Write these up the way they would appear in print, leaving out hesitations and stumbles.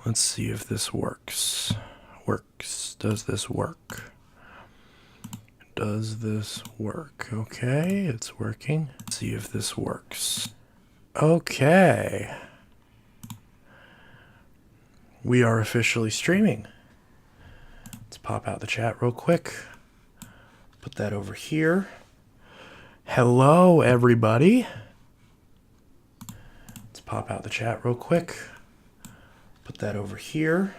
Let's see if this works. Does this work? Does this work? Okay, it's working. Let's see if this works. Okay. We are officially streaming. Let's pop out the chat real quick. Put that over here. Hello, everybody. Let's pop out the chat real quick. Put that over here.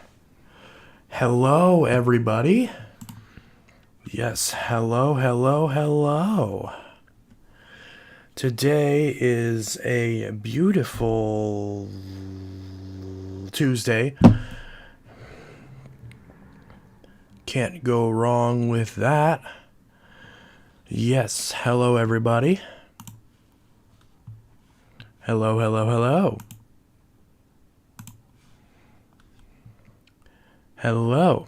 Hello, everybody. Yes, hello, hello, hello. Today is a beautiful Tuesday. Can't go wrong with that. Yes, hello, everybody. Hello, hello, hello. Hello.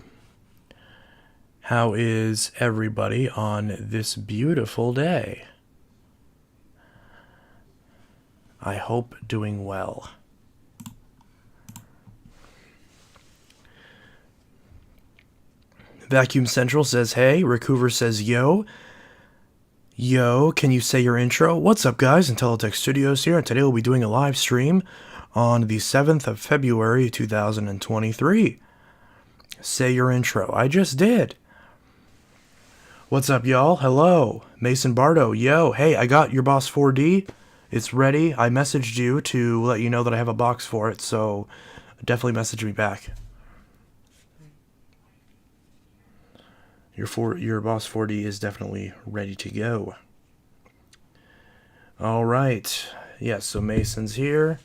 How is everybody on this beautiful day? I hope doing well. Vacuum Central says hey. Rick Hoover says yo. Yo, can you say your intro? What's up, guys? Intelitech Studios here, and today we'll be doing a live stream on the 7th of February 2023. Say your intro. I just did. What's up, y'all? Hello. Mason Bardo. Yo, hey, I got your Boss 4D. It's ready. I messaged you to let you know that I have a box for it, so definitely message me back. Your Boss 4D is definitely ready to go. All right. Yeah, so Mason's here.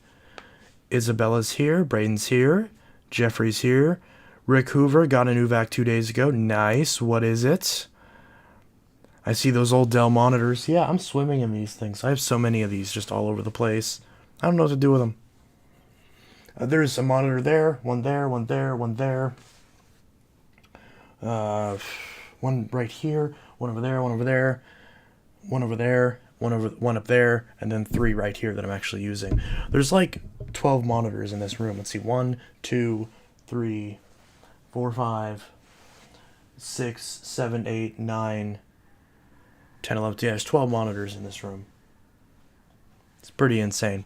Isabella's here. Braden's here. Jeffrey's here. Rick Hoover got a new vac 2 days ago. Nice. What is it? I see those old Dell monitors. Yeah, I'm swimming in these things. I have so many of these just all over the place. I don't know what to do with them. There's a monitor there, one there, one there, one there. One right here, one over there, one over there, one over there, one up there, and then 3 right here that I'm actually using. There's like 12 monitors in this room. Let's see, 1, 2, 3, 4, 5, 6, 7, 8, 9, 10, 11. Yeah, there's 12 monitors in this room. It's pretty insane.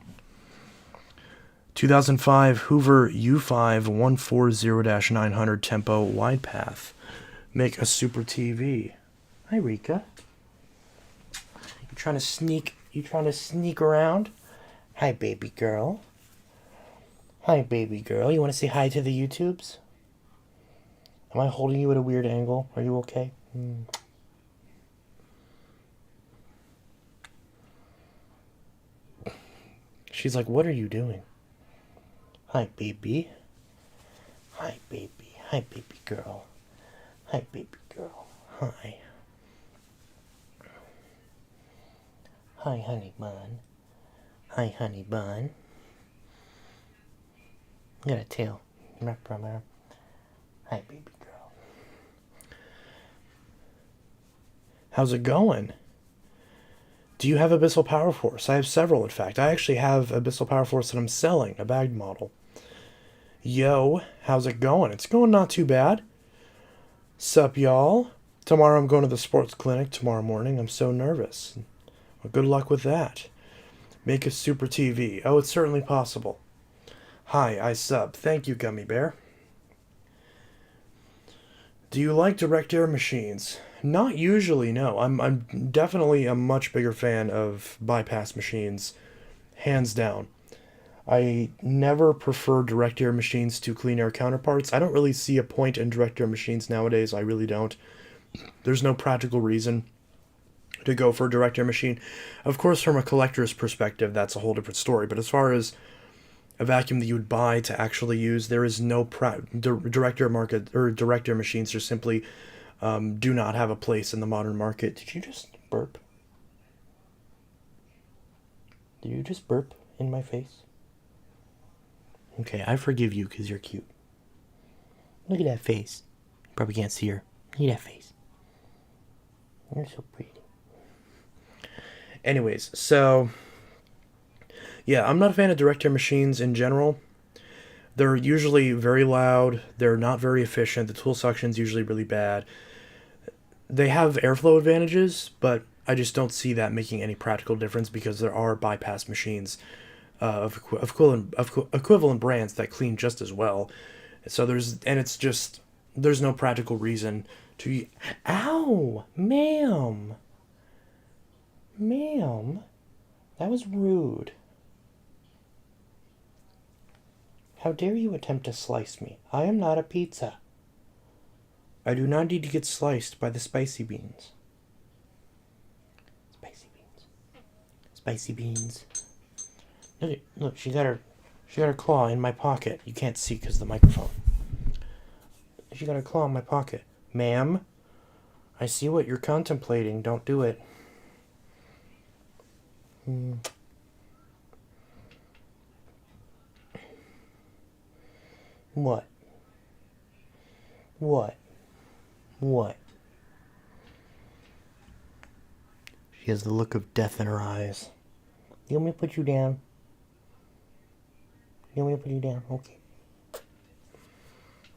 2005 Hoover U5 140-900 tempo wide path. Make a super TV. Hi, Rika. You trying to sneak around? Hi, baby girl. Hi, baby girl. You want to say hi to the YouTubes? Am I holding you at a weird angle? Are you okay? She's like, what are you doing? Hi, baby. Hi, baby. Hi, baby girl. Hi, baby girl. Hi. Hi, honey bun. Hi, honey bun. You got a tail. Wrap around there. Hi, baby girl. How's it going? Do you have Abyssal Power Force? I have several, in fact. I actually have Abyssal Power Force that I'm selling, a bagged model. Yo, how's it going? It's going not too bad. Sup, y'all? Tomorrow I'm going to the sports clinic tomorrow morning. I'm so nervous. Well, good luck with that. Make a super TV. Oh, it's certainly possible. Hi, I sub. Thank you, Gummy Bear. Do you like direct air machines? Not usually, no. I'm definitely a much bigger fan of bypass machines, hands down. I never prefer direct air machines to clean air counterparts. I don't really see a point in direct air machines nowadays. I really don't. There's no practical reason to go for a direct air machine. Of course, from a collector's perspective, that's a whole different story. But as far as a vacuum that you would buy to actually use, there is no direct air market, or direct air machines just simply do not have a place in the modern market. Did you just burp? Did you just burp in my face? Okay, I forgive you because you're cute. Look at that face. You probably can't see her. Look at that face. You're so pretty. Anyways, so yeah, I'm not a fan of direct air machines in general. They're usually very loud. They're not very efficient. The tool suction's usually really bad. They have airflow advantages, but I just don't see that making any practical difference because there are bypass machines of equivalent brands that clean just as well. So there's no practical reason to. Ow, ma'am, ma'am, that was rude. How dare you attempt to slice me? I am not a pizza. I do not need to get sliced by the spicy beans. Spicy beans. Spicy beans. Look, she got her claw in my pocket. You can't see because of the microphone. She got her claw in my pocket. Ma'am, I see what you're contemplating. Don't do it. What? What? What? She has the look of death in her eyes. You want me to put you down? You want me to put you down? Okay.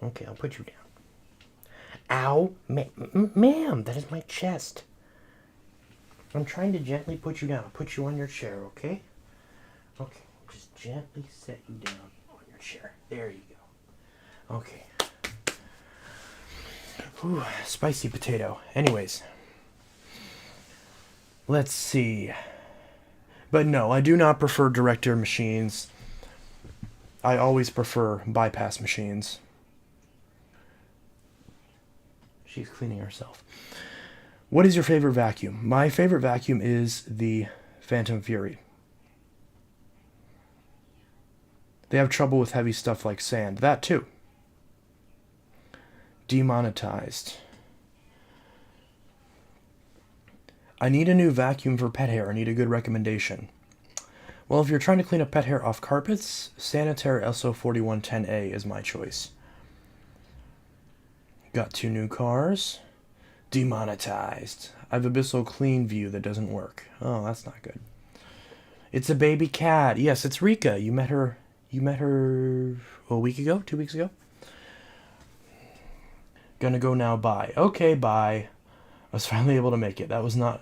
Okay, I'll put you down. Ow! Ma'am, that is my chest. I'm trying to gently put you down. I'll put you on your chair, okay? Okay, just gently set you down on your chair. There you go. Okay. Ooh, spicy potato. Anyways. Let's see. But no, I do not prefer direct air machines. I always prefer bypass machines. She's cleaning herself. What is your favorite vacuum? My favorite vacuum is the Phantom Fury. They have trouble with heavy stuff like sand. That too. Demonetized. I need a new vacuum for pet hair. I need a good recommendation. Well, if you're trying to clean up pet hair off carpets, Sanitaire SO4110A is my choice. Got 2 new cars. Demonetized. I have Abyssal Clean View that doesn't work. Oh, that's not good. It's a baby cat. Yes, it's Rika. You met her a week ago? 2 weeks ago? Gonna go now, bye. Okay, bye. I was finally able to make it. That was not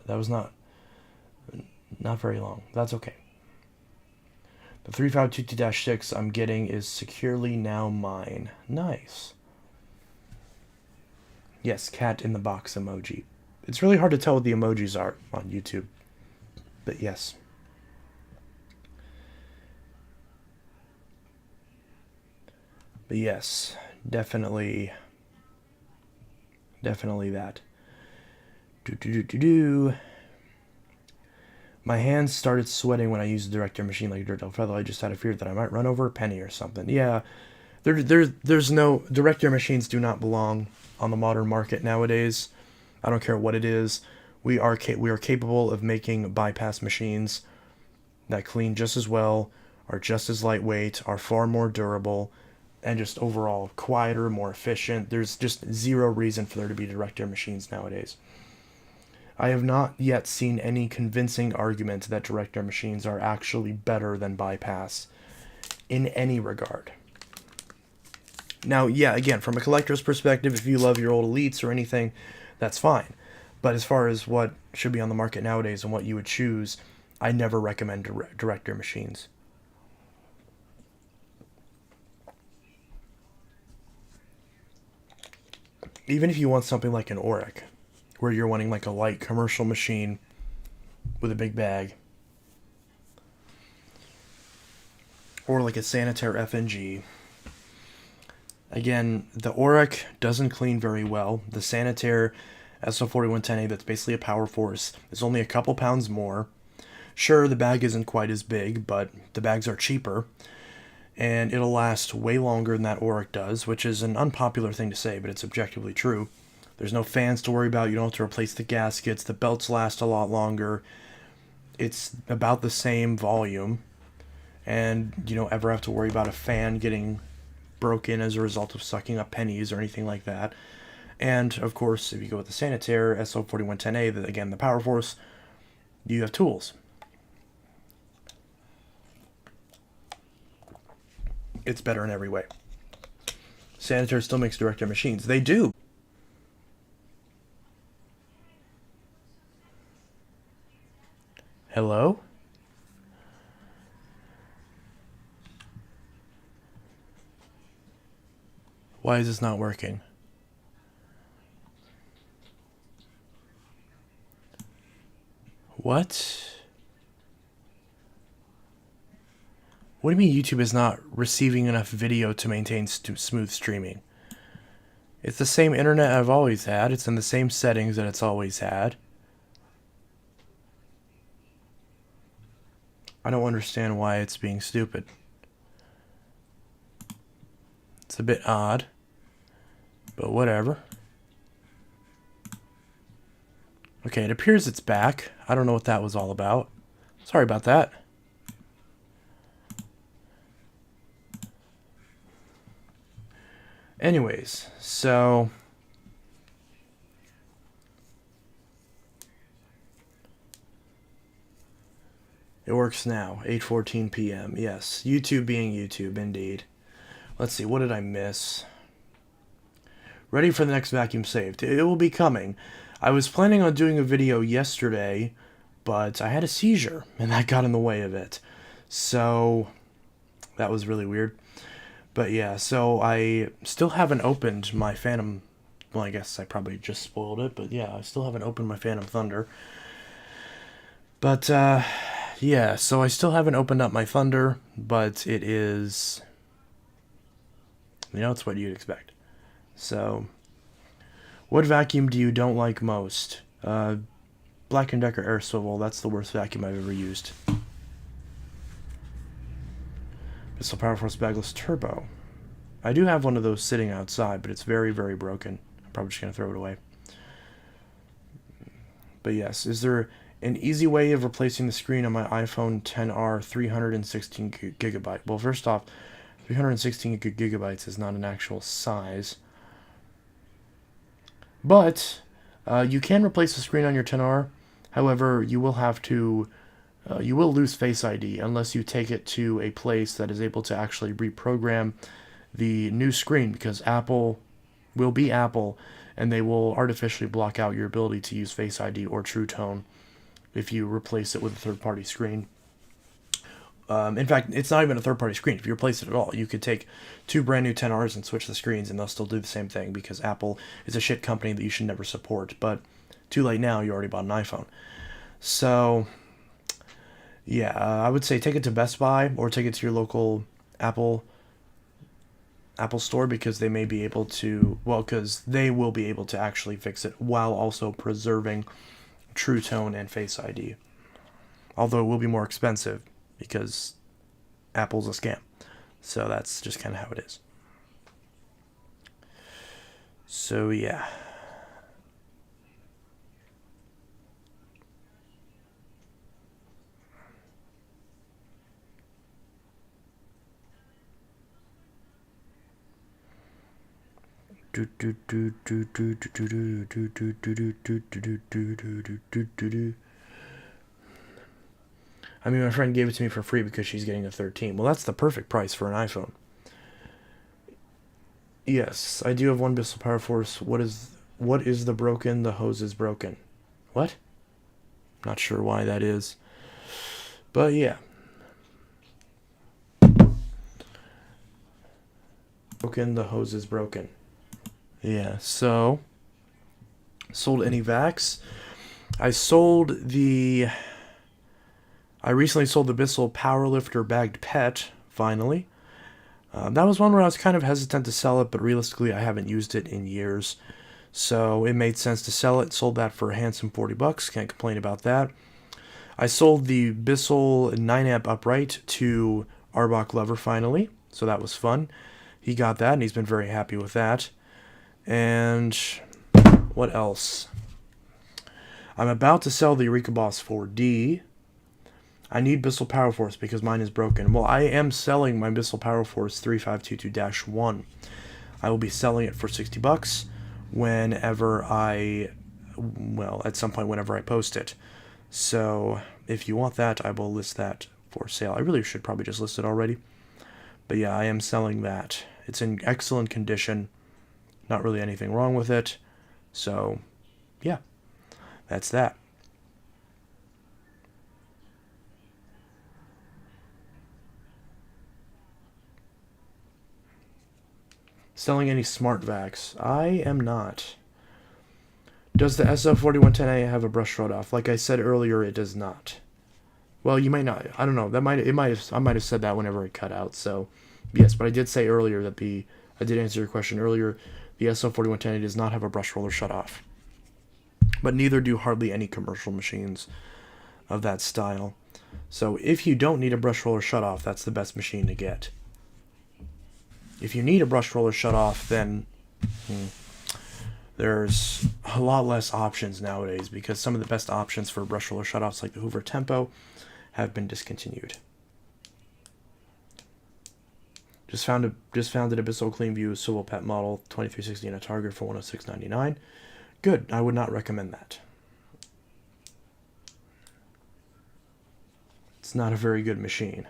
very long. That's okay. The 3522-6 I'm getting is securely now mine. Nice. Yes, cat in the box emoji. It's really hard to tell what the emojis are on YouTube. But yes. But yes, definitely that. My hands started sweating when I used the direct air machine like a dirt feather. I just had a fear that I might run over a penny or something. Yeah, there's no direct air machines do not belong on the modern market nowadays. I don't care what it is. We are capable of making bypass machines that clean just as well, are just as lightweight, are far more durable, and just overall quieter, more efficient. There's just zero reason for there to be direct air machines nowadays. I have not yet seen any convincing argument that direct air machines are actually better than bypass in any regard. Now, yeah, again, from a collector's perspective, if you love your old Elites or anything, that's fine. But as far as what should be on the market nowadays and what you would choose, I never recommend direct air machines. Even if you want something like an Auric, where you're wanting like a light commercial machine with a big bag, or like a Sanitaire FNG. Again, the Auric doesn't clean very well. The Sanitaire SO4110A, that's basically a Power Force, is only a couple pounds more. Sure, the bag isn't quite as big, but the bags are cheaper, and it'll last way longer than that Auric does, which is an unpopular thing to say, but it's objectively true. There's no fans to worry about. You don't have to replace the gaskets. The belts last a lot longer. It's about the same volume, and you don't ever have to worry about a fan getting broken as a result of sucking up pennies or anything like that. And of course, if you go with the Sanitaire SO4110A, again the Power Force, you have tools. it's better in every way. Sanitaire still makes direct air machines. They do. Hello? Why is this not working? What? What do you mean YouTube is not receiving enough video to maintain smooth streaming? It's the same internet I've always had. It's in the same settings that it's always had. I don't understand why it's being stupid. It's a bit odd, but whatever. Okay, it appears it's back. I don't know what that was all about. Sorry about that. Anyways, so it works now, 8:14 p.m. Yes, YouTube being YouTube, indeed. Let's see, what did I miss? Ready for the next vacuum saved. It will be coming. I was planning on doing a video yesterday, but I had a seizure, and that got in the way of it. So, that was really weird. But yeah, so I still haven't opened my Phantom. Well, I guess I probably just spoiled it, but yeah, I still haven't opened my Phantom Thunder. But, yeah, so I still haven't opened up my Thunder, but it is, it's what you'd expect. So, what vacuum do you don't like most? Black & Decker Air Swivel, that's the worst vacuum I've ever used. Bissell Power Force Bagless Turbo. I do have one of those sitting outside, but it's very, very broken. I'm probably just going to throw it away. But yes, is there an easy way of replacing the screen on my iPhone XR 316 gigabyte? Well, first off, 316 gigabytes is not an actual size. But you can replace the screen on your XR. However, you will have to... you will lose Face ID unless you take it to a place that is able to actually reprogram the new screen, because Apple will be Apple, and they will artificially block out your ability to use Face ID or True Tone if you replace it with a third-party screen. In fact, it's not even a third-party screen. If you replace it at all, you could take two brand new XRs and switch the screens, and they'll still do the same thing, because Apple is a shit company that you should never support. But too late now, you already bought an iPhone. So... yeah, I would say take it to Best Buy or take it to your local Apple store, because they may be able to, because they will be able to actually fix it while also preserving True Tone and Face ID. Although it will be more expensive because Apple's a scam. So that's just kind of how it is. So yeah. I mean, my friend gave it to me for free because she's getting a 13. Well, that's the perfect price for an iPhone. Yes, I do have one Bissell Power Force. What is the broken? The hose is broken. What? Not sure why that is. But yeah. Broken, the hose is broken. Yeah, so sold any vacs. I recently sold the Bissell Powerlifter Bagged Pet, finally. That was one where I was kind of hesitant to sell it, but realistically I haven't used it in years. So it made sense to sell it. Sold that for a handsome $40. Can't complain about that. I sold the Bissell 9-amp upright to Arbach Lover finally. So that was fun. He got that and he's been very happy with that. And what else? I'm about to sell the Eureka Boss 4D. I need Bissell Power Force because mine is broken. Well, I am selling my Bissell Power Force 3522-1. I will be selling it for $60 whenever at some point whenever I post it. So if you want that, I will list that for sale. I really should probably just list it already. But yeah, I am selling that. It's in excellent condition. Not really anything wrong with it. So, yeah, that's that. Selling any smart vacs? I am not. Does the SL4110A have a brush rod off? Like I said earlier, it does not. Well, you might not. I don't know. I might have said that whenever it cut out. So, yes, but I did say earlier that I did answer your question earlier. The SL4110A does not have a brush roller shut off. But neither do hardly any commercial machines of that style. So if you don't need a brush roller shut off, that's the best machine to get. If you need a brush roller shut off, then there's a lot less options nowadays because some of the best options for brush roller shut offs, like the Hoover Tempo, have been discontinued. Just found an Abyssal Cleanview Swivel Pet model 2360 in a Target for $106.99. Good. I would not recommend that. It's not a very good machine.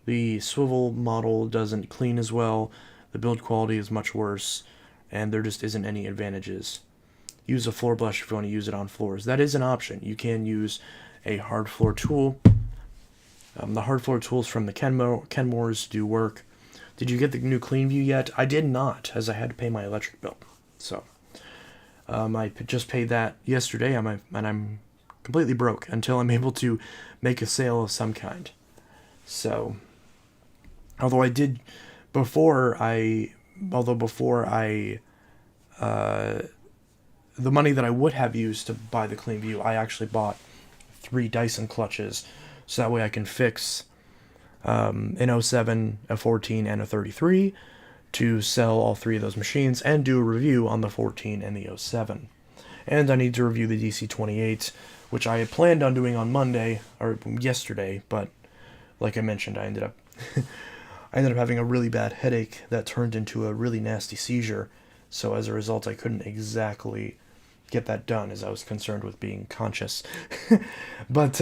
The swivel model doesn't clean as well, the build quality is much worse, and there just isn't any advantages. Use a floor brush if you want to use it on floors. That is an option. You can use a hard floor tool. The hard floor tools from the Kenmores do work. Did you get the new Cleanview yet? I did not, as I had to pay my electric bill. So, I just paid that yesterday, and I'm completely broke until I'm able to make a sale of some kind. So, although before I, the money that I would have used to buy the Cleanview, I actually bought 3 Dyson clutches, so that way I can fix an 07, a 14, and a 33 to sell all 3 of those machines and do a review on the 14 and the 07. And I need to review the DC-28, which I had planned on doing on Monday, or yesterday, but like I mentioned, I ended up having a really bad headache that turned into a really nasty seizure, so as a result I couldn't exactly get that done as I was concerned with being conscious. But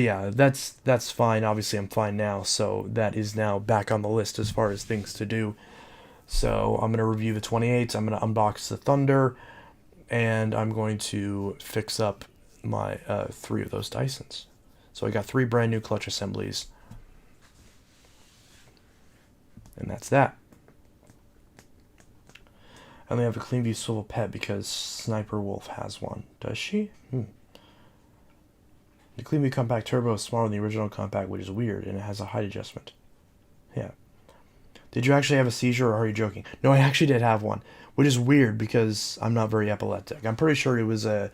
yeah, that's fine. Obviously I'm fine now, so that is now back on the list as far as things to do. So I'm going to review the 28, I'm going to unbox the Thunder, and I'm going to fix up my 3 of those Dysons. So I got 3 brand new clutch assemblies. And that's that. I only have a Cleanview Swivel Pet because Sniper Wolf has one. Does she? The Cleanview Compact Turbo is smaller than the original Compact, which is weird, and it has a height adjustment. Yeah. Did you actually have a seizure, or are you joking? No, I actually did have one, which is weird because I'm not very epileptic. I'm pretty sure it was a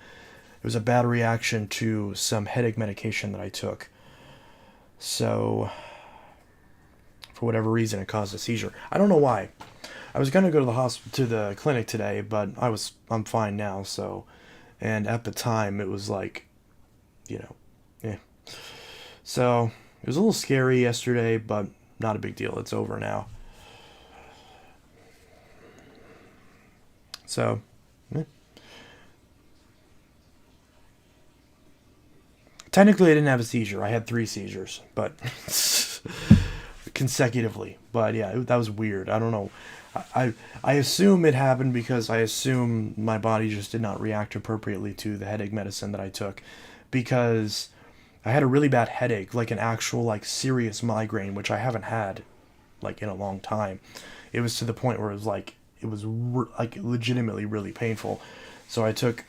bad reaction to some headache medication that I took. So, for whatever reason, it caused a seizure. I don't know why. I was gonna go to the clinic today, but I'm fine now. So, and at the time, it was like, yeah. So it was a little scary yesterday, but not a big deal. It's over now. So, yeah. Technically, I didn't have a seizure. I had 3 seizures, but consecutively. But yeah, that was weird. I don't know. I assume it happened because I assume my body just did not react appropriately to the headache medicine that I took, because I had a really bad headache, like an actual like serious migraine, which I haven't had like in a long time. It was to the point where it was like legitimately really painful. So I took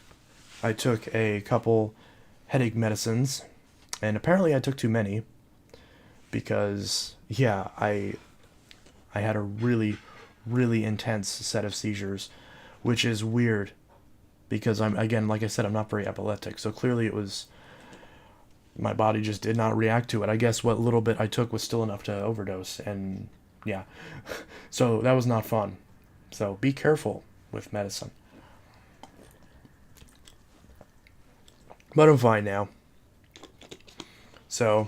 a couple headache medicines, and apparently I took too many, because yeah, I had a really intense set of seizures, which is weird because again, like I said, I'm not very epileptic, so clearly it was my body just did not react to it. I guess what little bit I took was still enough to overdose, and yeah. So that was not fun. So be careful with medicine. But I'm fine now. So,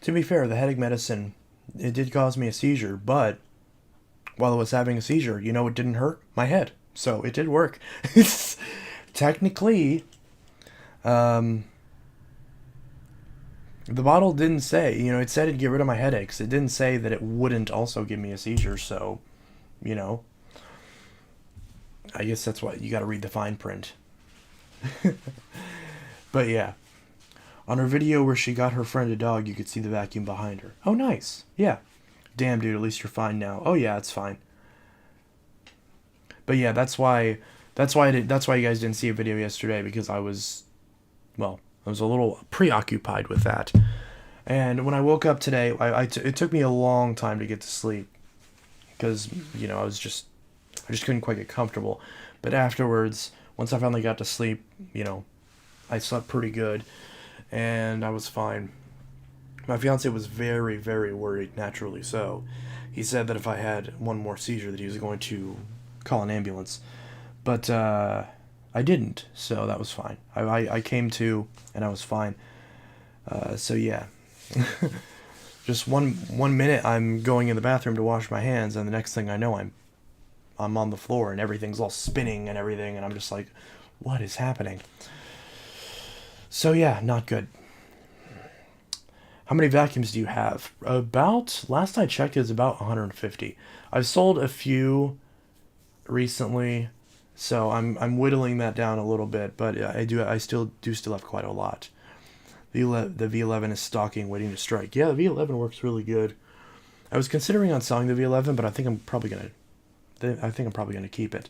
to be fair, the headache medicine, it did cause me a seizure, but while I was having a seizure, it didn't hurt? My head. So it did work. Technically, The bottle didn't say, it said it'd get rid of my headaches. It didn't say that it wouldn't also give me a seizure, so, you know, I guess that's why you gotta read the fine print. But yeah, on her video where she got her friend a dog, you could see the vacuum behind her. Oh, nice. Yeah. Damn, dude, at least you're fine now. Oh, yeah, it's fine. But yeah, that's why you guys didn't see a video yesterday, because I was a little preoccupied with that. And when I woke up today, it took me a long time to get to sleep because I just couldn't quite get comfortable. But afterwards, once I finally got to sleep, I slept pretty good, and I was fine. My fiance was very, very worried, naturally so. He said that if I had one more seizure, that he was going to call an ambulance. But I didn't, so that was fine. I came to, and I was fine. So yeah. Just one minute I'm going in the bathroom to wash my hands, and the next thing I know I'm on the floor and everything's all spinning and everything, and I'm just like, what is happening? So yeah, not good. How many vacuums do you have? Last I checked, it's about 150. I've sold a few recently, so I'm whittling that down a little bit, but I still have quite a lot. The V11 is stocking, waiting to strike. Yeah, the V11 works really good. I was considering on selling the V11, but I think I'm probably gonna keep it.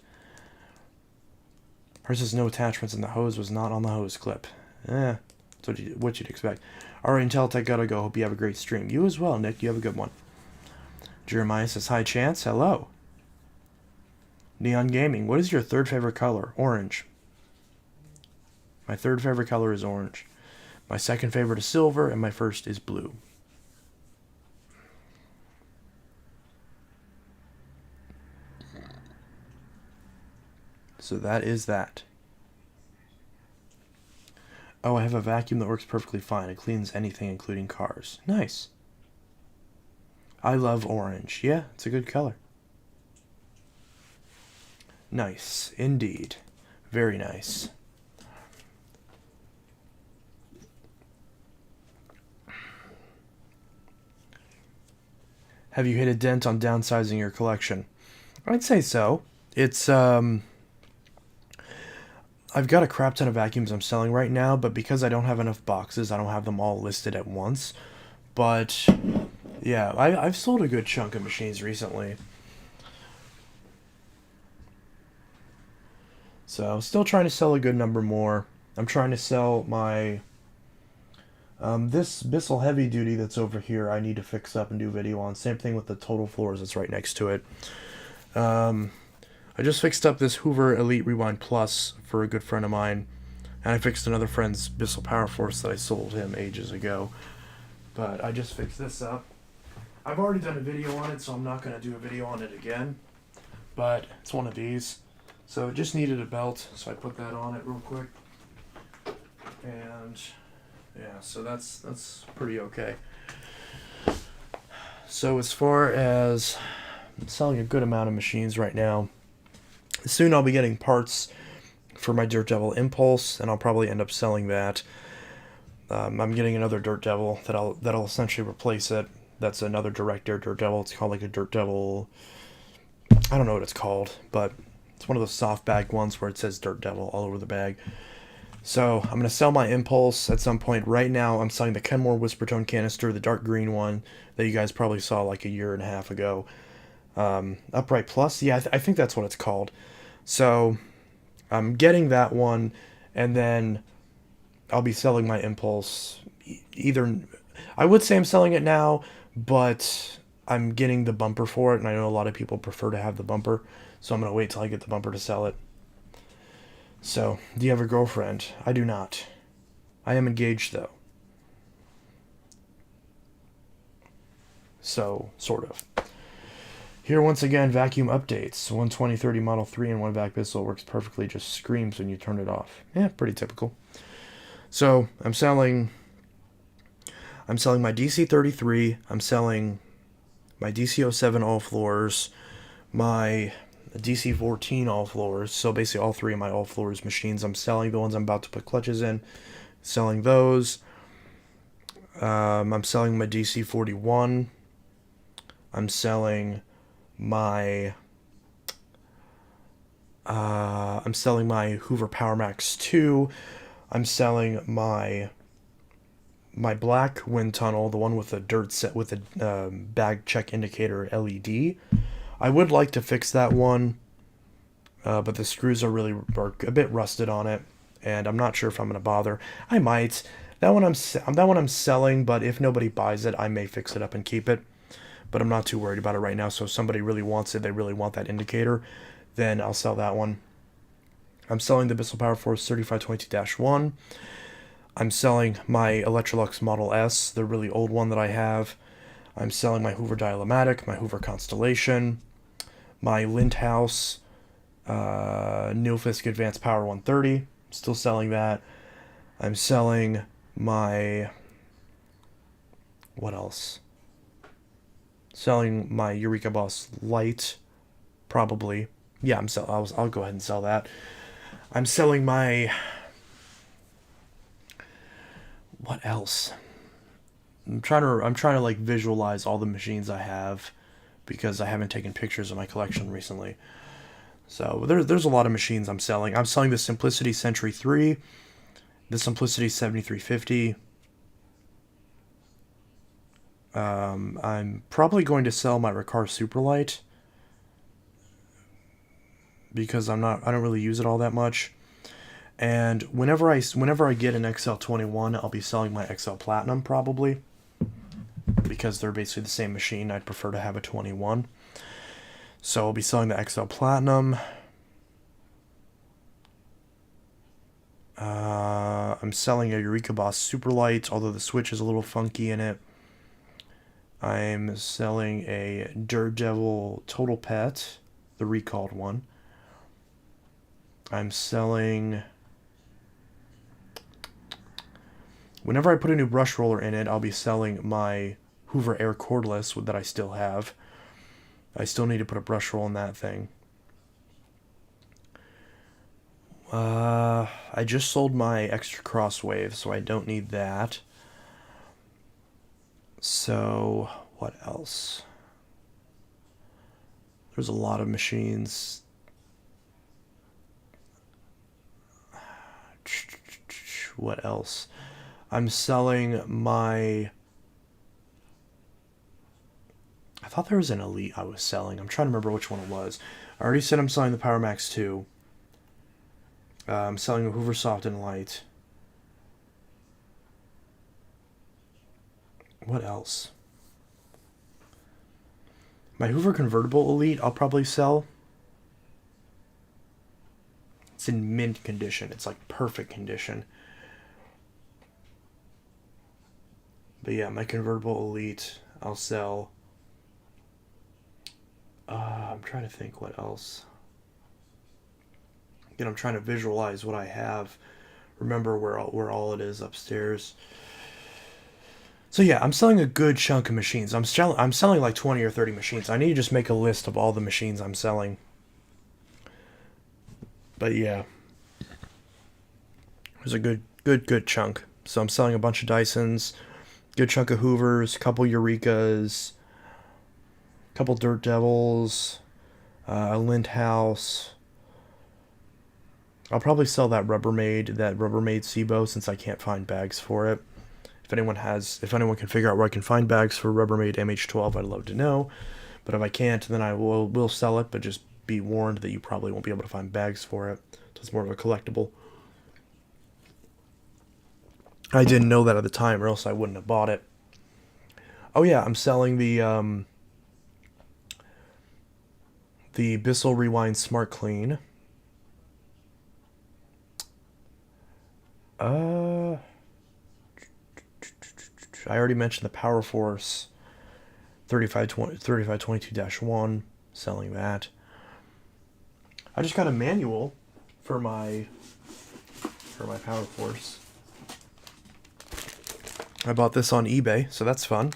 Hers has no attachments, and the hose was not on the hose clip. That's what you'd expect. Alright, Inteltech, gotta go. Hope you have a great stream. You as well, Nick. You have a good one. Jeremiah says, hi, Chance. Hello. Neon Gaming. What is your third favorite color? Orange. My third favorite color is orange. My second favorite is silver, and my first is blue. So that is that. Oh, I have a vacuum that works perfectly fine. It cleans anything, including cars. Nice. I love orange. Yeah, it's a good color. Nice, indeed. Very nice. Have you hit a dent on downsizing your collection? I'd say so. It's, I've got a crap ton of vacuums I'm selling right now, but because I don't have enough boxes, I don't have them all listed at once. But, yeah, I've sold a good chunk of machines recently. So, still trying to sell a good number more. I'm trying to sell my... this Bissell Heavy Duty that's over here, I need to fix up and do a video on. Same thing with the Total Floors that's right next to it. I just fixed up this Hoover Elite Rewind Plus for a good friend of mine. And I fixed another friend's Bissell Power Force that I sold him ages ago. But I just fixed this up. I've already done a video on it, so I'm not going to do a video on it again. But it's one of these. So it just needed a belt, so I put that on it real quick. And... yeah, so that's pretty okay. So as far as I'm selling a good amount of machines right now, soon I'll be getting parts for my Dirt Devil Impulse, and I'll probably end up selling that. I'm getting another Dirt Devil that'll essentially replace it. That's another direct air Dirt Devil. It's called like a Dirt Devil. I don't know what it's called, but it's one of those soft bag ones where it says Dirt Devil all over the bag. So I'm going to sell my Impulse at some point. Right now I'm selling the Kenmore Whispertone canister, the dark green one that you guys probably saw like a year and a half ago. Upright Plus, yeah, I think that's what it's called. So I'm getting that one, and then I'll be selling my Impulse. I would say I'm selling it now, but I'm getting the bumper for it, and I know a lot of people prefer to have the bumper, so I'm going to wait till I get the bumper to sell it. So, do you have a girlfriend? I do not. I am engaged, though. So, sort of. Here, once again, vacuum updates. 12030 Model 3 and one vac Bissell works perfectly, just screams when you turn it off. Yeah, pretty typical. So, I'm selling my DC33, I'm selling my DC07 all floors, my DC14 all floors, so basically all three of my all floors machines I'm selling. The ones I'm about to put clutches in, selling those. I'm selling my DC-41. I'm selling my Hoover Power Max 2. I'm selling my black wind tunnel, the one with the dirt set with the bag check indicator LED. I would like to fix that one, but the screws are a bit rusted on it, and I'm not sure if I'm gonna bother. I might. That one I'm selling, but if nobody buys it, I may fix it up and keep it. But I'm not too worried about it right now. So if somebody really wants it, they really want that indicator, then I'll sell that one. I'm selling the Bissell Power Force 3522-1. I'm selling my Electrolux Model S, the really old one that I have. I'm selling my Hoover Dial-O-Matic, my Hoover Constellation, my Lindhouse Nilfisk Advanced Power 130. Still selling that. I'm selling my... What else? Selling my Eureka Boss Light, probably. Yeah, I'll go ahead and sell that. I'm selling my... What else? I'm trying to like visualize all the machines I have because I haven't taken pictures of my collection recently. So there's a lot of machines I'm selling. I'm selling the Simplicity Century 3, the Simplicity 7350. I'm probably going to sell my Riccar Superlight because I don't really use it all that much. And whenever I get an XL21, I'll be selling my XL Platinum probably because they're basically the same machine. I'd prefer to have a 21. So I'll be selling the XL Platinum. I'm selling a Eureka Boss Superlight, although the switch is a little funky in it. I'm selling a Daredevil Total Pet, the recalled one. I'm selling... Whenever I put a new brush roller in it, I'll be selling my Hoover Air Cordless that I still have. I still need to put a brush roll in that thing. I just sold my extra Crosswave, so I don't need that. So, what else? There's a lot of machines. What else? I'm selling my... I thought there was an Elite I was selling. I'm trying to remember which one it was. I already said I'm selling the Power Max 2. I'm selling a Hoover Soft and Light. What else? My Hoover Convertible Elite I'll probably sell. It's in mint condition. It's like perfect condition. But yeah, my Convertible Elite I'll sell. I'm trying to think what else. Again, I'm trying to visualize what I have. Remember where all it is upstairs. So yeah, I'm selling a good chunk of machines. I'm selling like 20 or 30 machines. I need to just make a list of all the machines I'm selling. But yeah, there's a good chunk. So I'm selling a bunch of Dysons, good chunk of Hoovers, couple Eurekas, couple Dirt Devils, a Lindhouse. I'll probably sell that Rubbermaid SIBO since I can't find bags for it. If anyone can figure out where I can find bags for Rubbermaid MH12, I'd love to know. But if I can't, then I will sell it, but just be warned that you probably won't be able to find bags for it. So it's more of a collectible. I didn't know that at the time, or else I wouldn't have bought it. Oh yeah, I'm selling the Bissell Rewind Smart Clean. I already mentioned the Power Force 3522-1, selling that. I just got a manual for my Power Force. I bought this on eBay, so that's fun.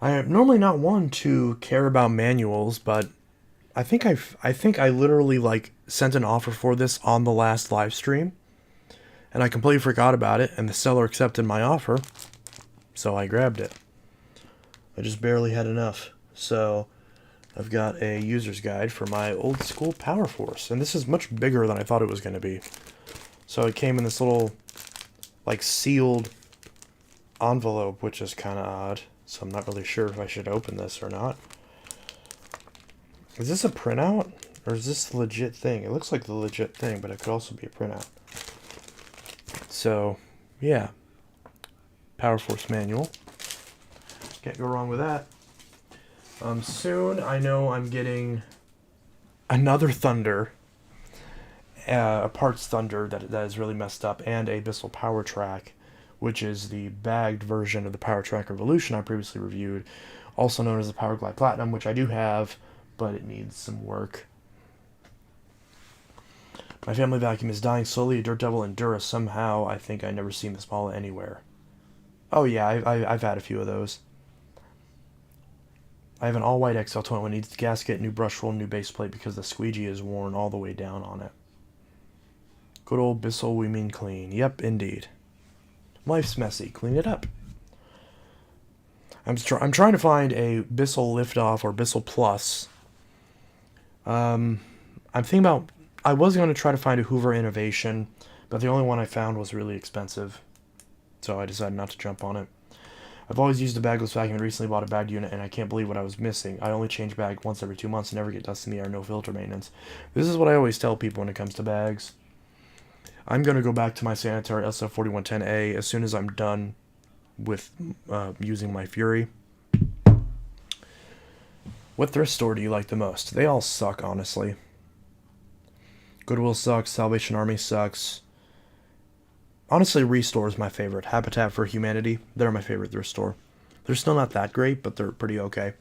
I am normally not one to care about manuals, but I think I literally like sent an offer for this on the last live stream, and I completely forgot about it, and the seller accepted my offer. so I grabbed it. I just barely had enough. So I've got a user's guide for my old school Power Force, and this is much bigger than I thought it was going to be. So it came in this little, like, sealed envelope, which is kind of odd. So I'm not really sure if I should open this or not. Is this a printout? Or is this the legit thing? It looks like the legit thing, but it could also be a printout. So, yeah. Power Force manual. Can't go wrong with that. Soon, I know I'm getting another Thunder. A parts Thunder that is really messed up. And a Bissell Power Track, which is the bagged version of the Power Track Revolution I previously reviewed. Also known as the Power Glide Platinum, which I do have, but it needs some work. My family vacuum is dying slowly. A Dirt Devil Endura. Somehow, I think I never seen this model anywhere. Oh yeah, I've had a few of those. I have an all-white XL21. Needs the gasket, new brush roll, new base plate because the squeegee is worn all the way down on it. Good old Bissell, we mean clean. Yep, indeed. Life's messy. Clean it up. I'm trying to find a Bissell Liftoff or Bissell Plus. I'm thinking about... I was going to try to find a Hoover Innovation, but the only one I found was really expensive. So I decided not to jump on it. I've always used a bagless vacuum and recently bought a bagged unit, and I can't believe what I was missing. I only change bag once every 2 months and never get dust in the air, no filter maintenance. This is what I always tell people when it comes to bags. I'm going to go back to my Sanitary SF4110A as soon as I'm done with using my Fury. What thrift store do you like the most? They all suck, honestly. Goodwill sucks. Salvation Army sucks. Honestly, Restore is my favorite. Habitat for Humanity, they're my favorite thrift store. They're still not that great, but they're pretty okay.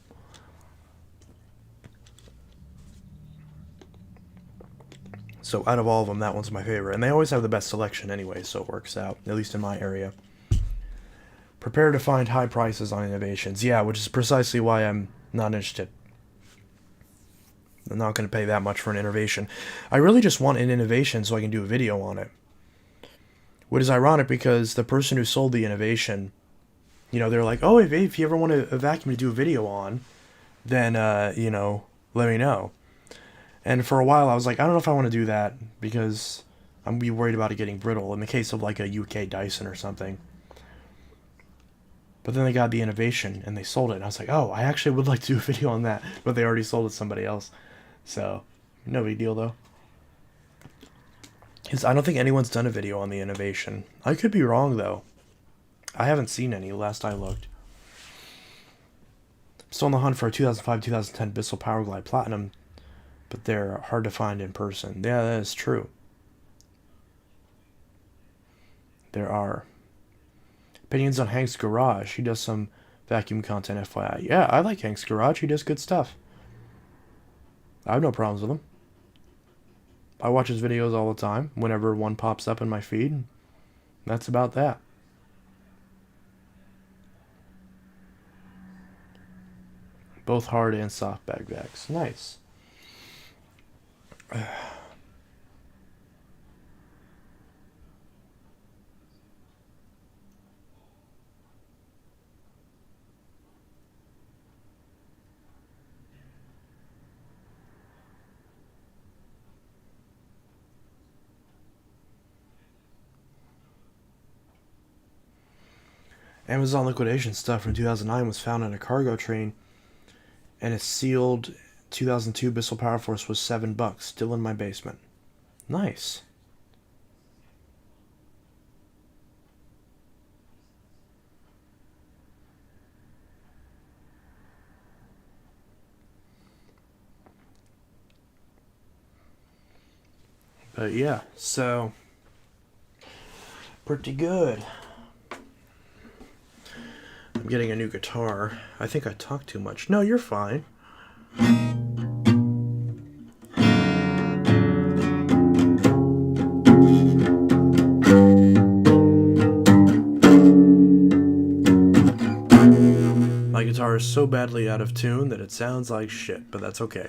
So out of all of them, that one's my favorite. And they always have the best selection anyway, so it works out, at least in my area. Prepare to find high prices on innovations. Yeah, which is precisely why I'm not interested. I'm not going to pay that much for an innovation. I really just want an innovation so I can do a video on it. Which is ironic because the person who sold the innovation, you know, they're like, oh, if you ever want a vacuum to do a video on, then, you know, let me know. And for a while I was like, I don't know if I want to do that because I'm be worried about it getting brittle in the case of like a UK Dyson or something. But then they got the innovation and they sold it. And I was like, oh, I actually would like to do a video on that. But they already sold it to somebody else. So, no big deal though. I don't think anyone's done a video on the innovation. I could be wrong though. I haven't seen any last I looked. Still on the hunt for a 2005-2010 Bissell Power Glide Platinum, but they're hard to find in person. Yeah, that is true. There are. Opinions on Hank's Garage. He does some vacuum content, FYI. Yeah, I like Hank's Garage. He does good stuff. I have no problems with him. I watch his videos all the time, whenever one pops up in my feed. That's about that. Both hard and soft bag vacs. Nice. Amazon liquidation stuff from 2009 was found on a cargo train, and a sealed 2002 Bissell Power Force was $7, still in my basement. Nice. But yeah, so pretty good. I'm getting a new guitar. I think I talk too much. No, you're fine. My guitar is so badly out of tune that it sounds like shit, but that's okay.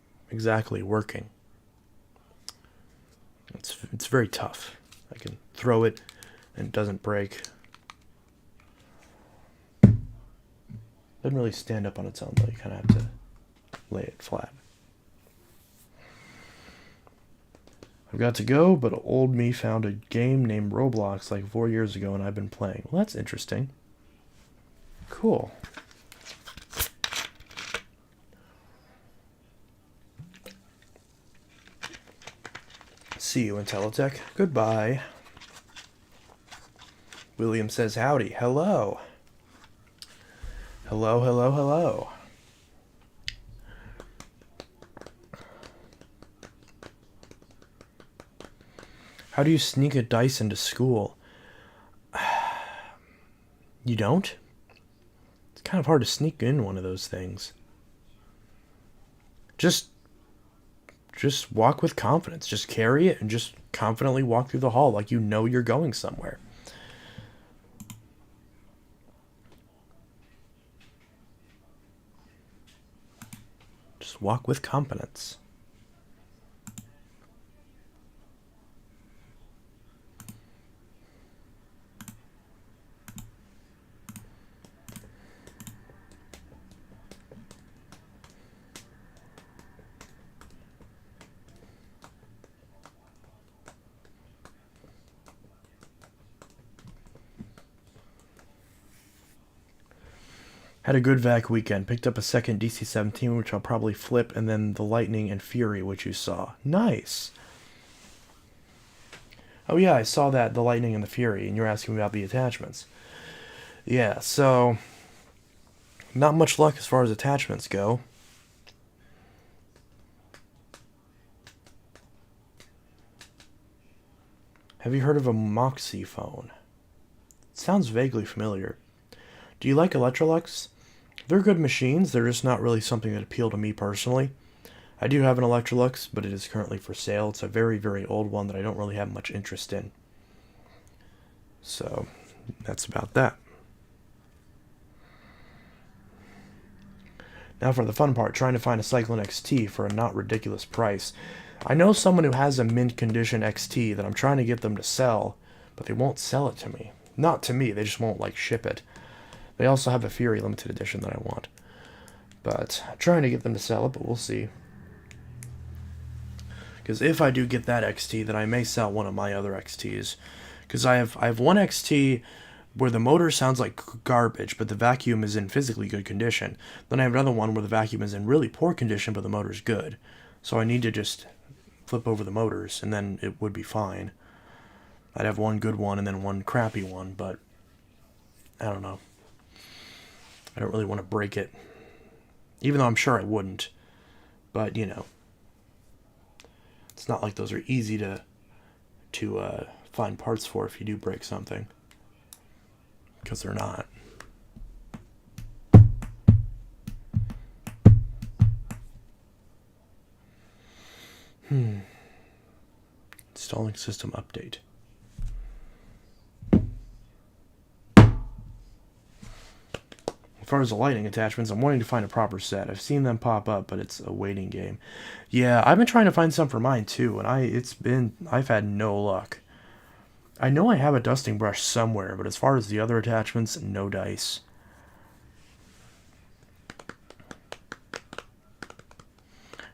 exactly working. It's very tough. I can throw it and it doesn't break. Doesn't really stand up on its own though. You kind of have to lay it flat. I've got to go, but old me found a game named Roblox like 4 years ago, and I've been playing. Well, that's interesting. Cool. See you, Intellitech. Goodbye. William says howdy. Hello. Hello, hello, hello. How do you sneak a dice into school? You don't? It's kind of hard to sneak in one of those things. Just walk with confidence. Just carry it and just confidently walk through the hall like you know you're going somewhere. Just walk with confidence. Had a good vac weekend. Picked up a second DC-17, which I'll probably flip, and then the Lightning and Fury, which you saw. Nice. Oh yeah, I saw that, the Lightning and the Fury, and you're asking me about the attachments. Yeah, so not much luck as far as attachments go. Have you heard of a Moxie phone? It sounds vaguely familiar. Do you like Electrolux? They're good machines, they're just not really something that appeal to me personally. I do have an Electrolux, but it is currently for sale. It's a very, very old one that I don't really have much interest in. So, that's about that. Now for the fun part, trying to find a Cyclone XT for a not ridiculous price. I know someone who has a mint condition XT that I'm trying to get them to sell, but they won't sell it to me. Not to me, they just won't ship it. They also have a Fury limited edition that I want. But I'm trying to get them to sell it, but we'll see. Because if I do get that XT, then I may sell one of my other XTs. Because I have one XT where the motor sounds like garbage, but the vacuum is in physically good condition. Then I have another one where the vacuum is in really poor condition, but the motor's good. So I need to just flip over the motors, and then it would be fine. I'd have one good one and then one crappy one, but I don't know. I don't really want to break it. Even though I'm sure I wouldn't. But, you know. It's not like those are easy to find parts for if you do break something. Because they're not. Installing system update. As far as the lighting attachments, I'm wanting to find a proper set. I've seen them pop up, but it's a waiting game. Yeah, I've been trying to find some for mine too, and I've had no luck. I know I have a dusting brush somewhere, but as far as the other attachments, no dice.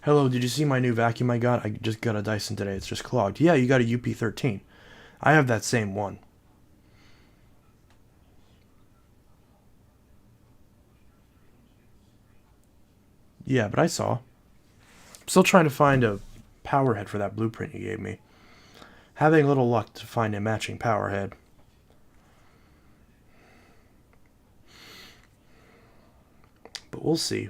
Hello, did you see my new vacuum I got? I just got a Dyson today. It's just clogged. Yeah, you got a UP13. I have that same one. Yeah, but I saw. I'm still trying to find a power head for that blueprint you gave me. Having a little luck to find a matching power head. But we'll see.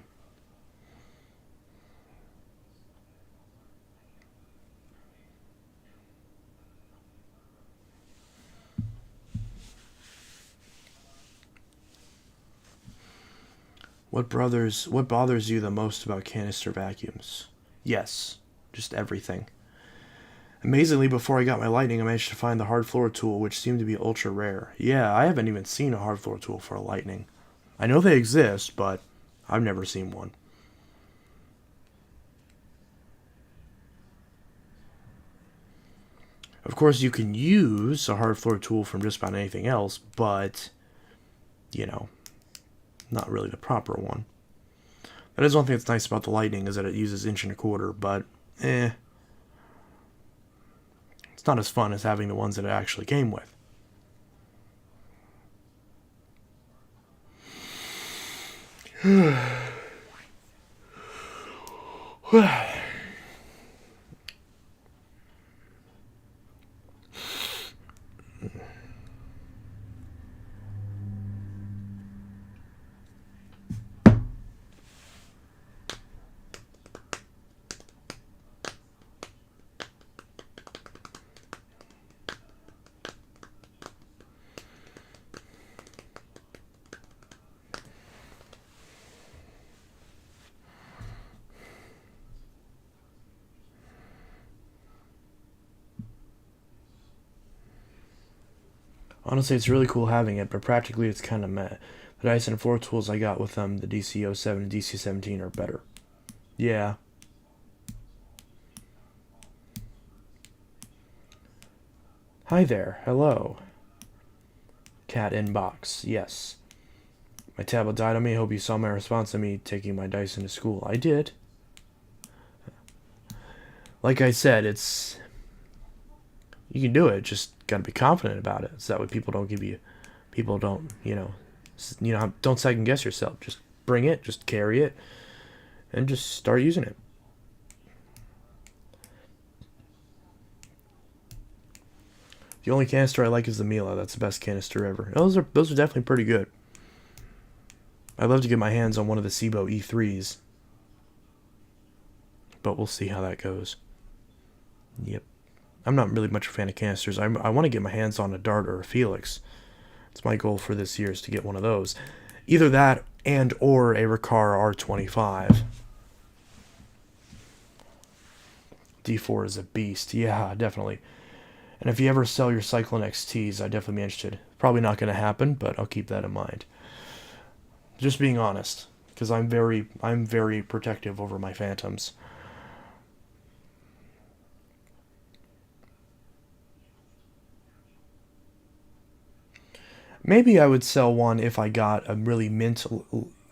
What bothers you the most about canister vacuums? Yes, just everything. Amazingly, before I got my Lightning, I managed to find the hard floor tool, which seemed to be ultra rare. Yeah, I haven't even seen a hard floor tool for a Lightning. I know they exist, but I've never seen one. Of course, you can use a hard floor tool from just about anything else, but, you know, not really the proper one. That is one thing that's nice about the Lightning, is that it uses 1.25 inch, but, it's not as fun as having the ones that it actually came with. Honestly, it's really cool having it, but practically it's kind of meh. The Dyson floor tools I got with them, the DC-07 and DC-17, are better. Yeah. Hi there. Hello. Cat inbox. Yes. My tablet died on me. Hope you saw my response to me taking my Dyson to school. I did. Like I said, it's... You can do it. Just gotta be confident about it. So that way people don't give you... People don't, don't second guess yourself. Just bring it. Just carry it. And just start using it. The only canister I like is the Mila. That's the best canister ever. Those are definitely pretty good. I'd love to get my hands on one of the Cibo E3s. But we'll see how that goes. Yep. I'm not really much a fan of canisters. I want to get my hands on a Dart or a Felix. It's my goal for this year is to get one of those. Either that and or a Riccar R25. D4 is a beast. Yeah, definitely. And if you ever sell your Cyclone XTs, I'd definitely be interested. Probably not going to happen, but I'll keep that in mind. Just being honest, because I'm very protective over my Phantoms. Maybe I would sell one if I got a really mint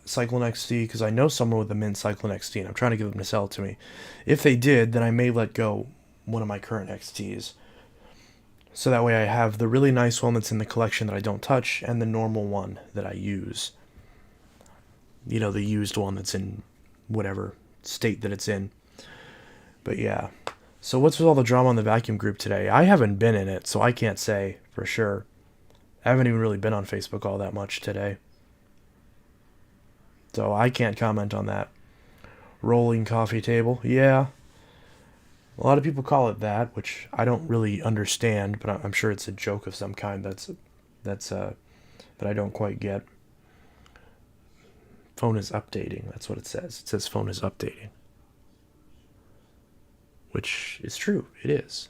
Cyclone XT, because I know someone with a mint Cyclone XT, and I'm trying to get them to sell it to me. If they did, then I may let go one of my current XTs. So that way I have the really nice one that's in the collection that I don't touch, and the normal one that I use. You know, the used one that's in whatever state that it's in. But yeah. So what's with all the drama on the vacuum group today? I haven't been in it, so I can't say for sure. I haven't even really been on Facebook all that much today. So I can't comment on that. Rolling coffee table. Yeah. A lot of people call it that, which I don't really understand, but I'm sure it's a joke of some kind that I don't quite get. Phone is updating. That's what it says. It says phone is updating. Which is true. It is.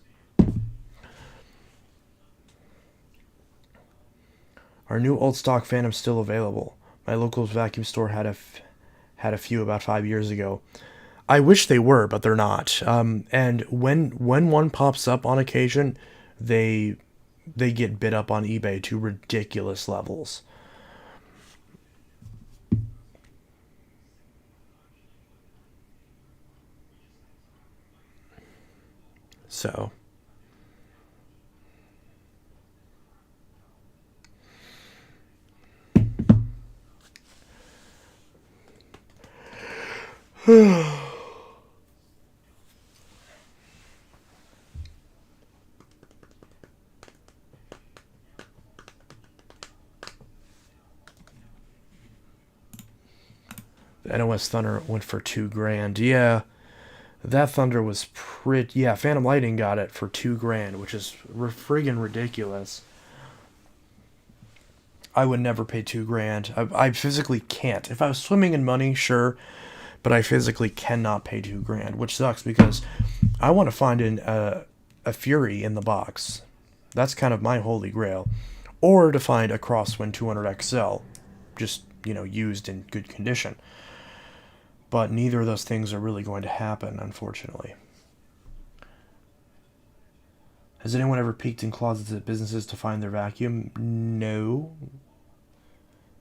Are new old stock Phantoms still available? My local vacuum store had a few about 5 years ago. I wish they were, but they're not. And when one pops up on occasion, they get bid up on eBay to ridiculous levels. So the NOS Thunder went for $2,000. Yeah, that Thunder was pretty. Yeah, Phantom Lightning got it for $2,000, which is friggin' ridiculous. I would never pay $2,000. I physically can't. If I was swimming in money, sure, but I physically cannot pay $2,000, which sucks because I want to find a Fury in the box. That's kind of my holy grail, or to find a Crosswind 200 XL, just used in good condition. But neither of those things are really going to happen, unfortunately. Has anyone ever peeked in closets at businesses to find their vacuum? No.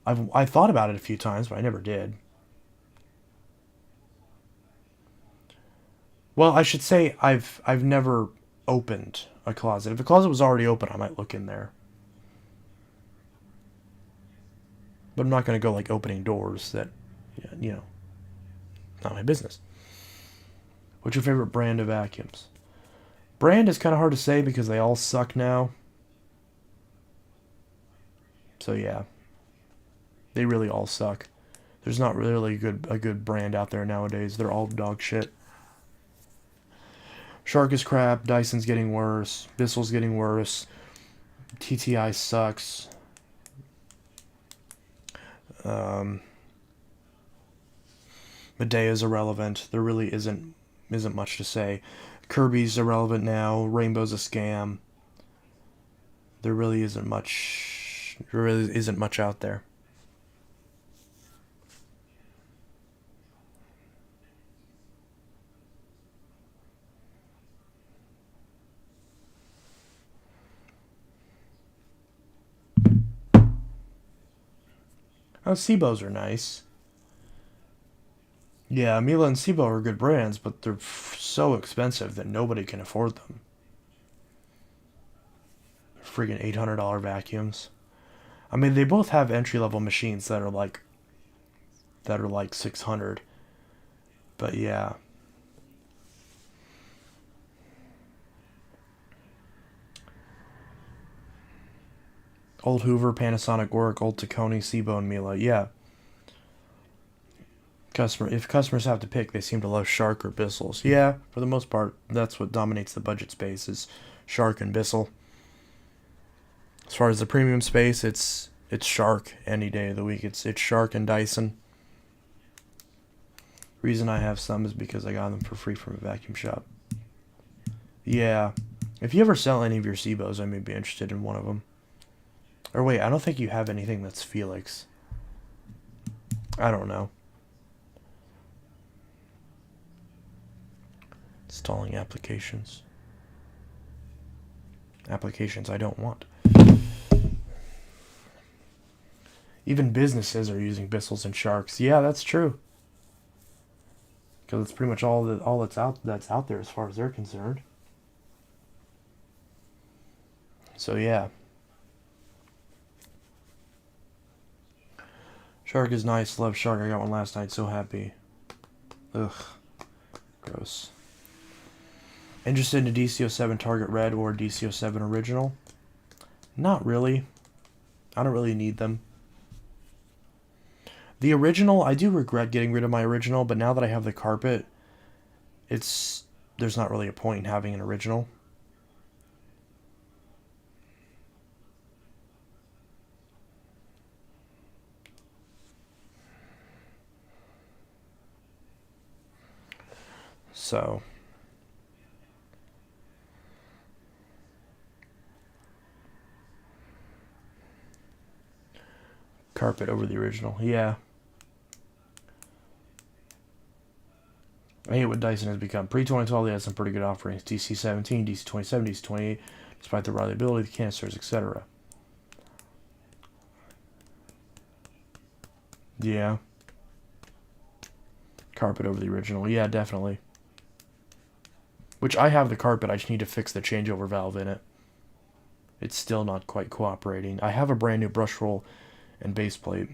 I thought about it a few times, but I never did. Well, I should say I've never opened a closet. If the closet was already open, I might look in there. But I'm not going to go like opening doors that, you know, not my business. What's your favorite brand of vacuums? Brand is kind of hard to say because they all suck now. So yeah, they really all suck. There's not really a good brand out there nowadays. They're all dog shit. Shark is crap. Dyson's getting worse. Bissell's getting worse. TTI sucks. Medea's irrelevant. There really isn't much to say. Kirby's irrelevant now. Rainbow's a scam. There really isn't much. There really isn't much out there. Oh, Sebos are nice. Yeah, Miele and Sebo are good brands, but they're so expensive that nobody can afford them. Freaking $800 vacuums. I mean, they both have entry level machines that are like 600. But yeah. Old Hoover, Panasonic, Oric, Old Tacony, Sebo, and Miele. Yeah. If customers have to pick, they seem to love Shark or Bissell's. Yeah, for the most part, that's what dominates the budget space is Shark and Bissell. As far as the premium space, it's Shark any day of the week. It's Shark and Dyson. Reason I have some is because I got them for free from a vacuum shop. Yeah. If you ever sell any of your Sebos, I may be interested in one of them. Or wait, I don't think you have anything that's Felix. I don't know. Installing applications. Applications I don't want. Even businesses are using Bissells and Sharks. Yeah, that's true. Because it's pretty much all that's out there as far as they're concerned. So yeah. Shark is nice. Love Shark. I got one last night. So happy. Ugh. Gross. Interested in a DC-07 Target Red or DC-07 Original? Not really. I don't really need them. The original, I do regret getting rid of my original, but now that I have the carpet, there's not really a point in having an original. So carpet over the original. Yeah. I hate what Dyson has become. Pre-2012, they had some pretty good offerings. DC-17, DC-27, DC-28, despite the reliability, the canisters, etc. Yeah. Carpet over the original. Yeah, definitely. Which I have the carpet, I just need to fix the changeover valve in it. It's still not quite cooperating. I have a brand new brush roll and base plate.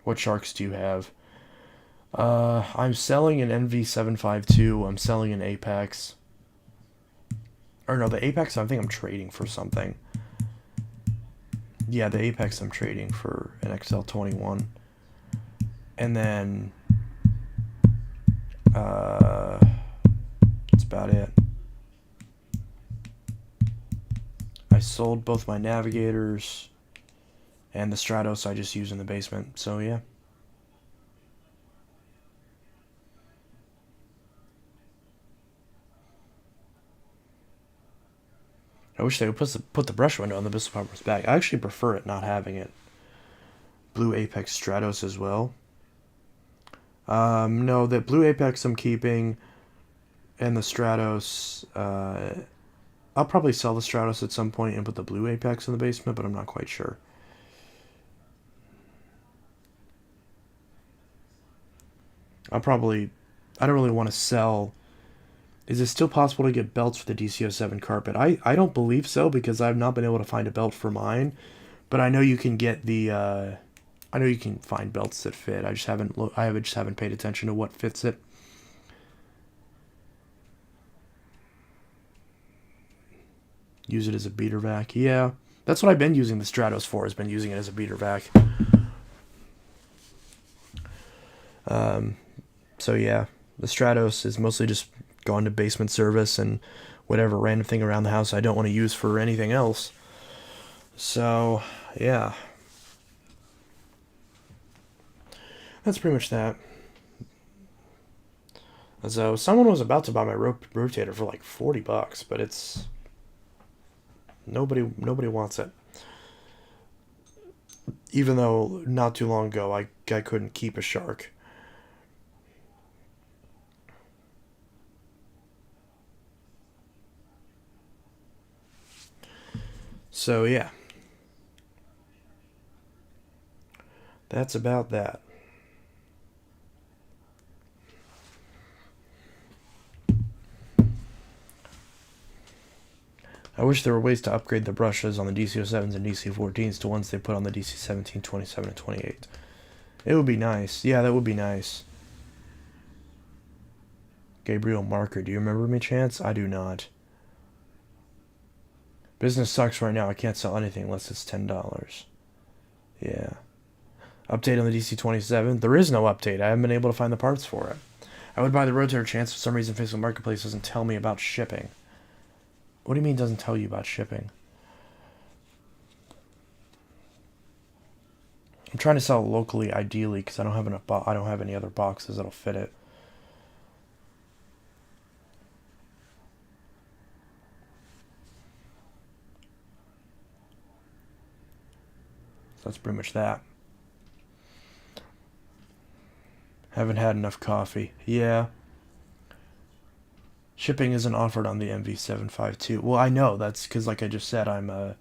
What Sharks do you have? I'm selling an NV752. I'm selling an Apex. Or no, the Apex I think I'm trading for something. Yeah, the Apex I'm trading for an XL21. And then that's about it. I sold both my Navigators and the Stratos I just use in the basement. So yeah. I wish they would put the brush window on the Bissell Power's back. I actually prefer it not having it. Blue Apex Stratos as well. No, the Blue Apex I'm keeping, and the Stratos, I'll probably sell the Stratos at some point and put the blue Apex in the basement, but I'm not quite sure. I'll probably... I don't really want to sell... Is it still possible to get belts for the DC-07 carpet? I don't believe so, because I've not been able to find a belt for mine. But I know you can get the... I know you can find belts that fit. I just haven't just haven't paid attention to what fits it. Use it as a beater vac. Yeah, that's what I've been using the Stratos for. Has been using it as a beater vac. So yeah, the Stratos is mostly just gone to basement service and whatever random thing around the house I don't want to use for anything else. So yeah, that's pretty much that. So someone was about to buy my rotator for like $40, but it's nobody wants it. Even though not too long ago I couldn't keep a shark. So yeah, that's about that. I wish there were ways to upgrade the brushes on the DC-07s and DC-14s to ones they put on the DC-17, 27, and 28. It would be nice. Yeah, that would be nice. Gabriel Marker, do you remember me, Chance? I do not. Business sucks right now. I can't sell anything unless it's $10. Yeah. Update on the DC-27? There is no update. I haven't been able to find the parts for it. I would buy the rotator, Chance. For some reason, Facebook Marketplace doesn't tell me about shipping. What do you mean doesn't tell you about shipping? I'm trying to sell it locally, ideally, because I don't have enough. I don't have any other boxes that'll fit it. So that's pretty much that. Haven't had enough coffee. Yeah. Shipping isn't offered on the MV752. Well, I know that's because, like I just said, I'm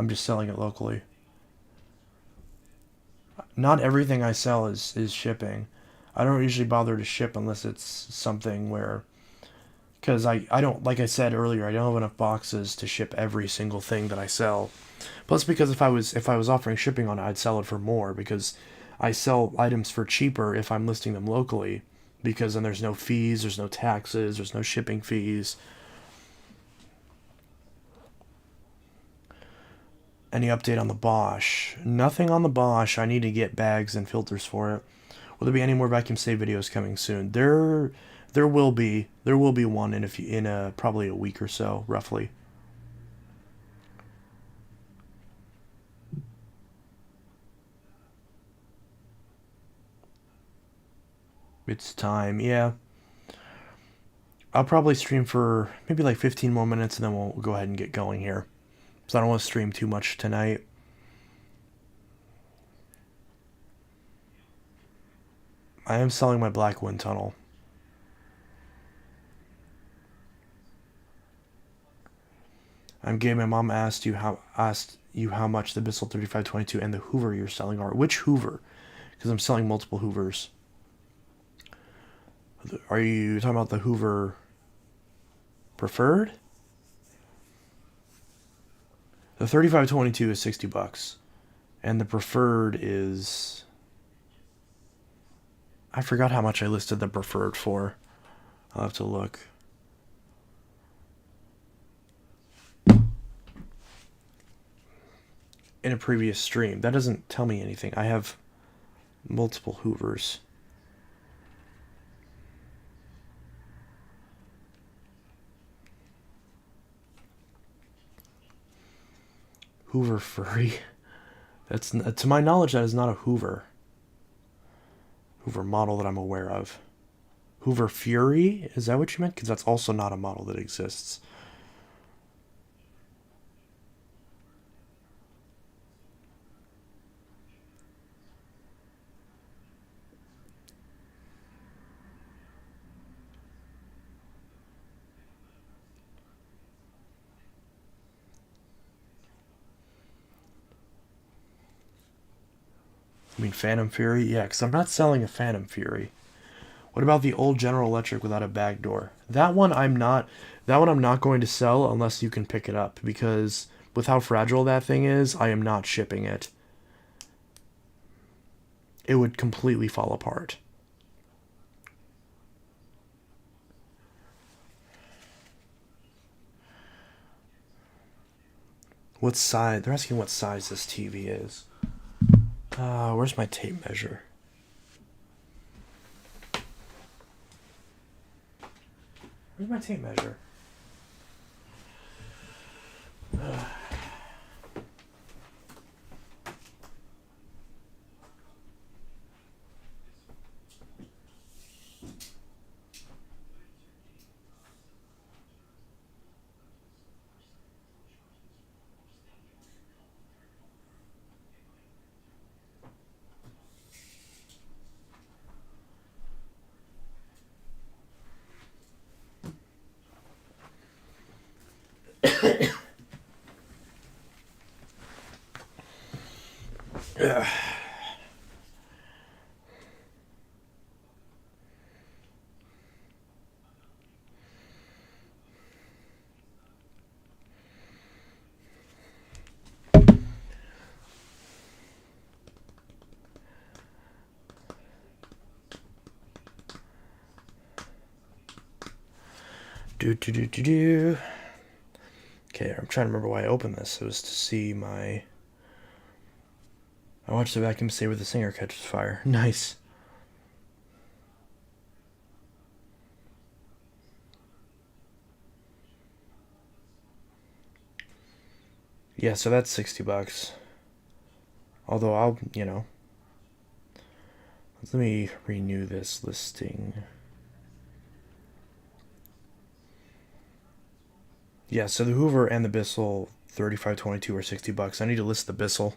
just selling it locally. Not everything I sell is shipping. I don't usually bother to ship unless it's something where, because I don't, like I said earlier, I don't have enough boxes to ship every single thing that I sell. Plus, because if I was offering shipping on it, I'd sell it for more, because I sell items for cheaper if I'm listing them locally, because then there's no fees, there's no taxes, there's no shipping fees. Any update on the Bosch? Nothing on the Bosch. I need to get bags and filters for it. Will there be any more vacuum save videos coming soon? There will be one in probably a week or so, roughly. It's time, yeah. I'll probably stream for maybe like 15 more minutes and then we'll go ahead and get going here. So I don't want to stream too much tonight. I am selling my black wind tunnel. I'm gay. My mom asked you how much the Bissell 3522 and the Hoover you're selling are. Which Hoover? Because I'm selling multiple Hoovers. Are you talking about the Hoover Preferred? The 3522 is $60, and the Preferred is... I forgot how much I listed the Preferred for. I'll have to look. In a previous stream. That doesn't tell me anything. I have multiple Hoovers. Hoover Furry. That's, to my knowledge, that is not a Hoover model that I'm aware of. Hoover Fury? Is that what you meant? Because that's also not a model that exists. I mean Phantom Fury? Yeah, because I'm not selling a Phantom Fury. What about the old General Electric without a bag door? That one I'm not. That one I'm not going to sell unless you can pick it up, because with how fragile that thing is, I am not shipping it. It would completely fall apart. What size? They're asking what size this TV is. Where's my tape measure? Where's my tape measure? Ugh. Do. Okay, I'm trying to remember why I opened this. It was to see my. I watched the vacuum saver the singer catches fire. Nice. Yeah, so that's $60. Although let me renew this listing. Yeah, so the Hoover and the Bissell 3522 are $60. I need to list the Bissell.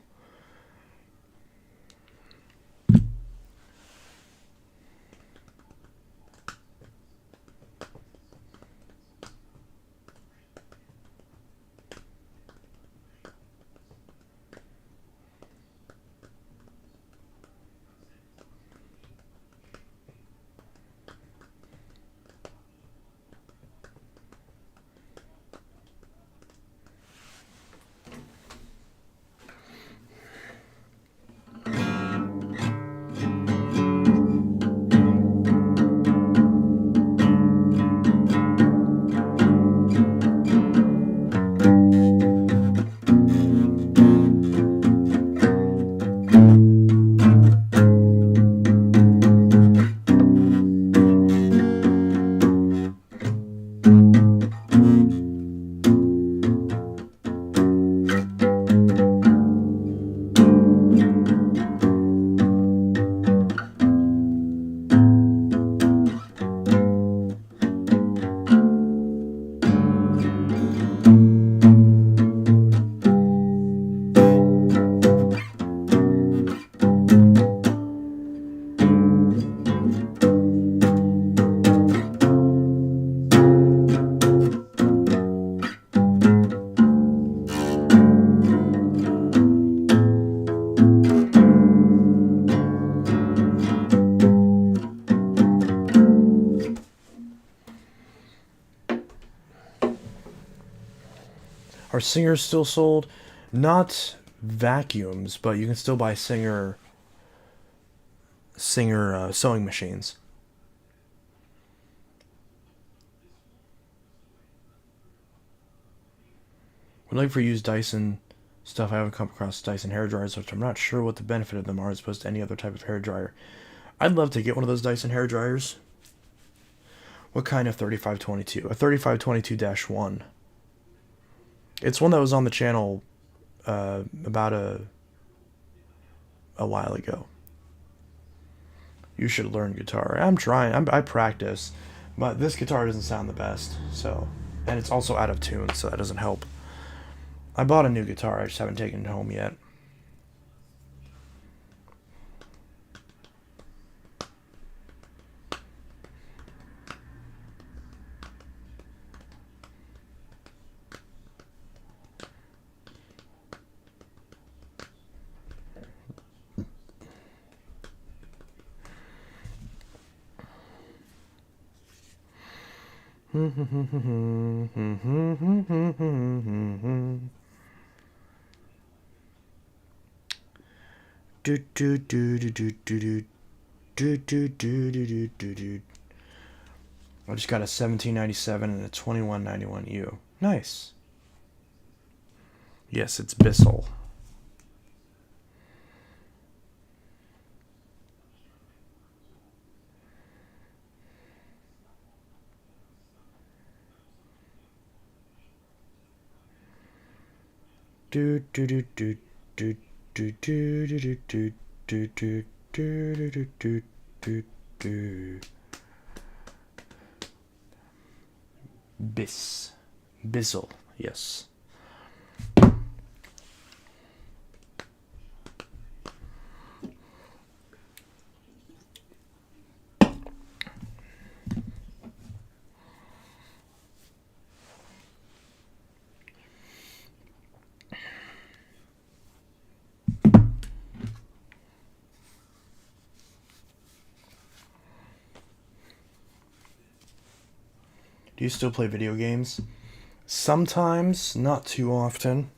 Are Singers still sold? Not vacuums, but you can still buy Singer sewing machines. When looking for used Dyson stuff, I haven't come across Dyson hair dryers, which I'm not sure what the benefit of them are as opposed to any other type of hair dryer. I'd love to get one of those Dyson hair dryers. What kind of 3522? A 3522-1. It's one that was on the channel about a while ago. You should learn guitar. I'm trying. I practice, but this guitar doesn't sound the best. So, and it's also out of tune, so that doesn't help. I bought a new guitar. I just haven't taken it home yet. Do do do do do do do do do do do do do. I just got a 1797 and a 2191U. Nice. Yes, it's Bissell. Do do do do do do do do do do do do do do do do. Bissell, yes. Do you still play video games? Sometimes, not too often,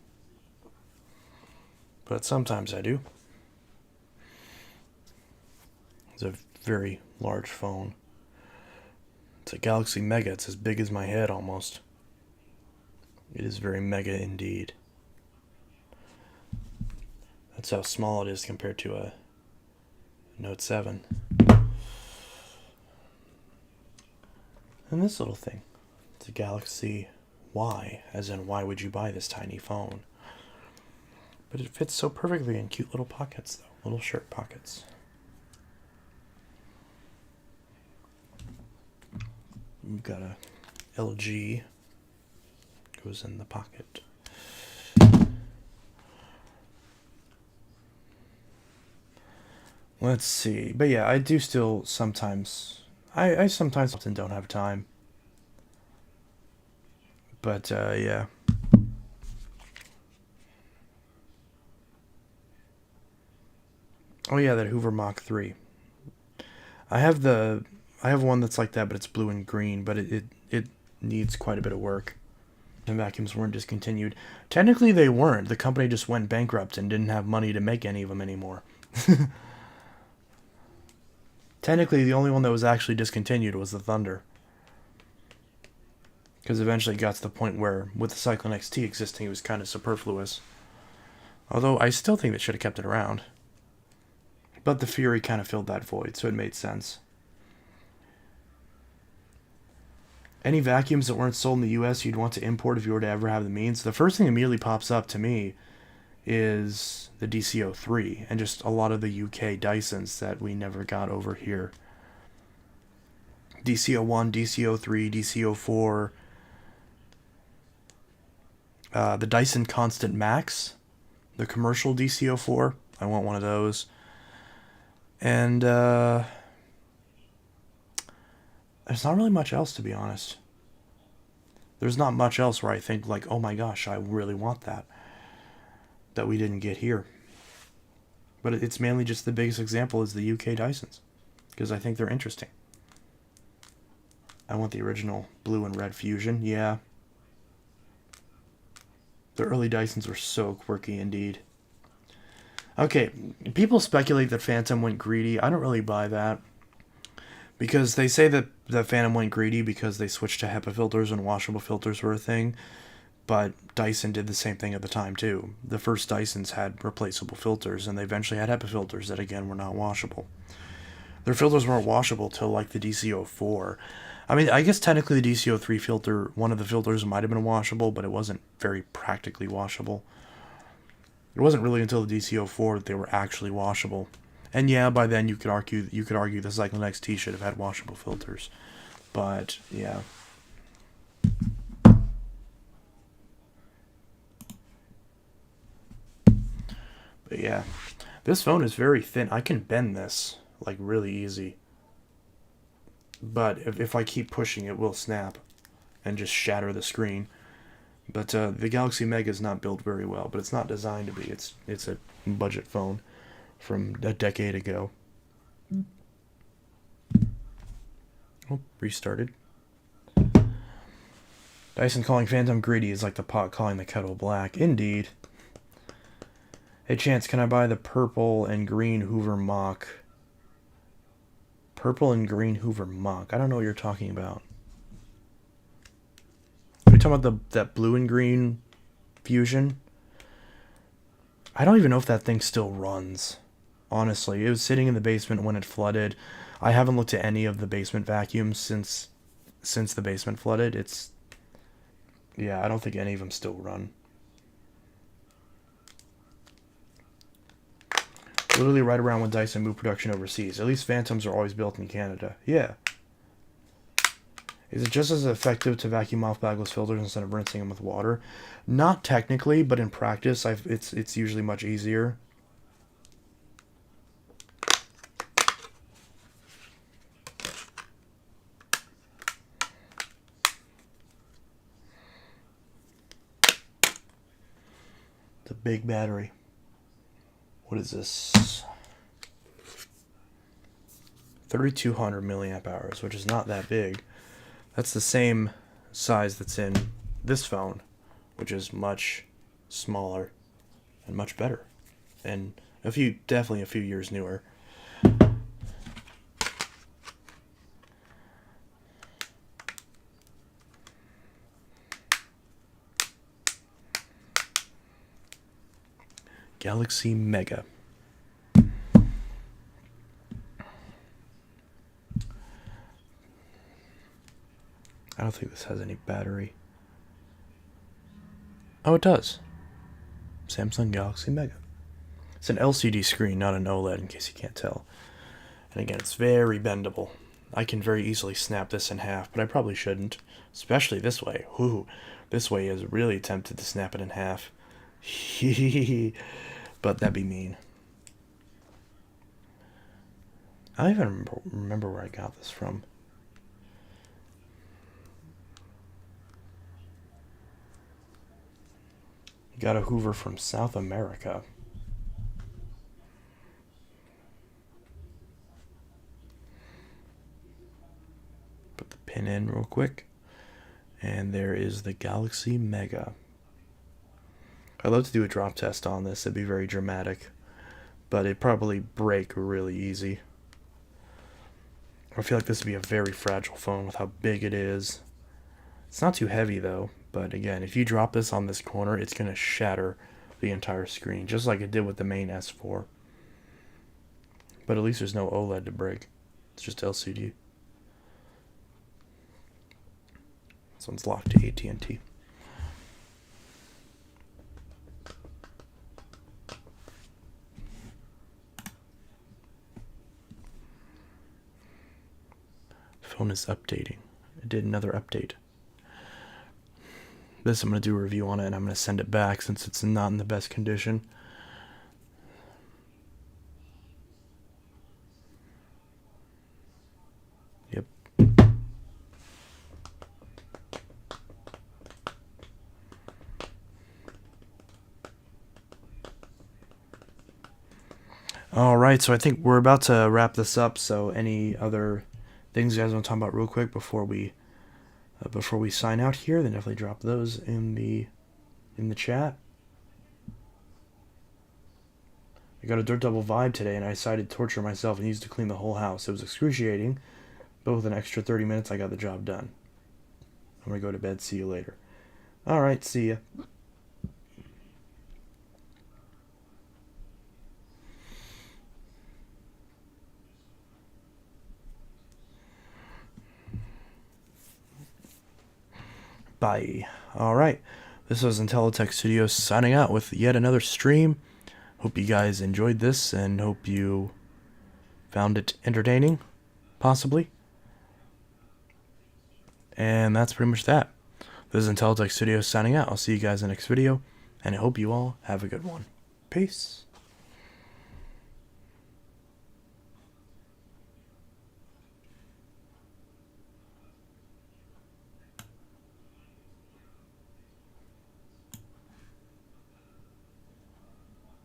but sometimes I do. It's a very large phone. It's a Galaxy Mega. It's as big as my head almost. It is very mega indeed. That's how small it is compared to a Note 7. And this little thing. It's a Galaxy Y, as in why would you buy this tiny phone? But it fits so perfectly in cute little pockets, though. Little shirt pockets. We've got a LG. Goes in the pocket. Let's see. But yeah, I do still sometimes... I sometimes often don't have time. But, yeah. Oh yeah, that Hoover Mach 3. I have one that's like that, but it's blue and green, but it needs quite a bit of work. And vacuums weren't discontinued. Technically they weren't. The company just went bankrupt and didn't have money to make any of them anymore. Technically the only one that was actually discontinued was the Thunder. Because eventually it got to the point where, with the Cyclone XT existing, it was kind of superfluous. Although I still think they should have kept it around. But the Fury kind of filled that void, so it made sense. Any vacuums that weren't sold in the US you'd want to import if you were to ever have the means? The first thing that immediately pops up to me is the DC-03 and just a lot of the UK Dysons that we never got over here. DC-01, DC-03, DC-04, the Dyson Constant Max, the commercial DC-04. I want one of those. And there's not really much else, to be honest. There's not much else where I think, like, oh my gosh, I really want that we didn't get here. But it's mainly just the biggest example is the UK Dysons, because I think they're interesting. I want the original blue and red fusion, yeah. The early Dysons were so quirky indeed. Okay, people speculate that Phantom went greedy. I don't really buy that. Because they say that the Phantom went greedy because they switched to HEPA filters and washable filters were a thing. But Dyson did the same thing at the time too. The first Dysons had replaceable filters and they eventually had HEPA filters that again were not washable. Their filters weren't washable till like the DC-04. I mean, I guess technically the DC-03 filter, one of the filters might have been washable, but it wasn't very practically washable. It wasn't really until the DC-04 that they were actually washable. And yeah, by then you could argue the Cyclone XT should have had washable filters. But yeah. But yeah. This phone is very thin. I can bend this like really easy. But if I keep pushing it will snap and just shatter the screen. But the Galaxy Mega is not built very well, but it's not designed to be. It's a budget phone from a decade ago. Oh, restarted. Dyson calling Phantom greedy is like the pot calling the kettle black. Indeed. Hey, Chance, can I buy the purple and green Hoover Mock? Purple and green Hoover Mock. I don't know what you're talking about. Are you talking about that blue and green Fusion? I don't even know if that thing still runs. Honestly, it was sitting in the basement when it flooded. I haven't looked at any of the basement vacuums since the basement flooded. Yeah, I don't think any of them still run. Literally right around when Dyson moved production overseas. At least Phantoms are always built in Canada. Yeah. Is it just as effective to vacuum off bagless filters instead of rinsing them with water? Not technically, but in practice, it's usually much easier. The big battery. What is this? 3,200 milliamp hours, which is not that big. That's the same size that's in this phone, which is much smaller and much better, and definitely a few years newer. Galaxy Mega. I don't think this has any battery. Oh, it does. Samsung Galaxy Mega. It's an LCD screen, not an OLED, in case you can't tell. And again, it's very bendable. I can very easily snap this in half, but I probably shouldn't. Especially this way. Whoo, this way is really tempted to snap it in half. But that'd be mean. I don't even remember where I got this from. Got a Hoover from South America. Put the pin in real quick. And there is the Galaxy Mega. I'd love to do a drop test on this. It'd be very dramatic. But it'd probably break really easy. I feel like this would be a very fragile phone with how big it is. It's not too heavy though. But again, if you drop this on this corner, it's going to shatter the entire screen, just like it did with the main S4. But at least there's no OLED to break. It's just LCD. This one's locked to AT&T. Phone is updating. It did another update. This I'm going to do a review on it, and I'm going to send it back since it's not in the best condition. Yep. Alright, so I think we're about to wrap this up, so any other things you guys want to talk about real quick before we sign out here, then definitely drop those in the chat. I got a dirt double vibe today, and I decided to torture myself and used to clean the whole house. It was excruciating, but with an extra 30 minutes, I got the job done. I'm gonna go to bed. See you later. All right, see ya. Bye. Alright, this was Intellitech Studios signing out with yet another stream. Hope you guys enjoyed this and hope you found it entertaining, possibly. And that's pretty much that. This is Intellitech Studios signing out. I'll see you guys in the next video, and I hope you all have a good one. Peace.